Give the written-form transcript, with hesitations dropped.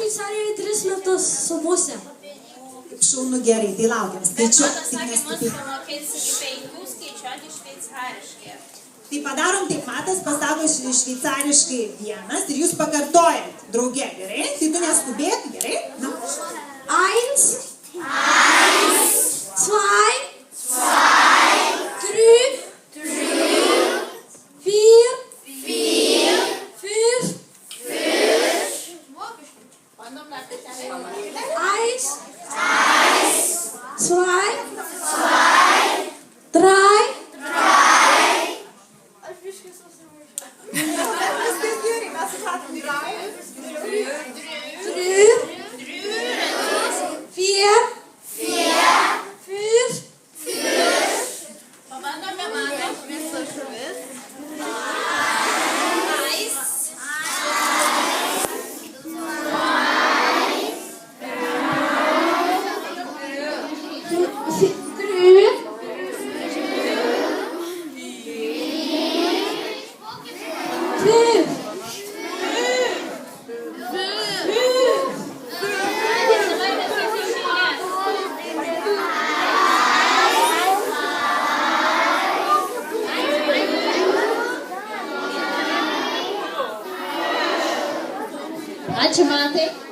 Šveicarijoje 3 metus su pusė. Kaip šaunu, gerai, tai laukiam. Skaičiuok, tik neskubėk. Tai padarom taip, Matas pasako šveicariškai 1 ir jūs pakartojat drauge, gerai? Tai tu neskubėk, gerai? Na. 1, 2, 3, 4, 5, 1, 2, 3. Ačiū, Matai.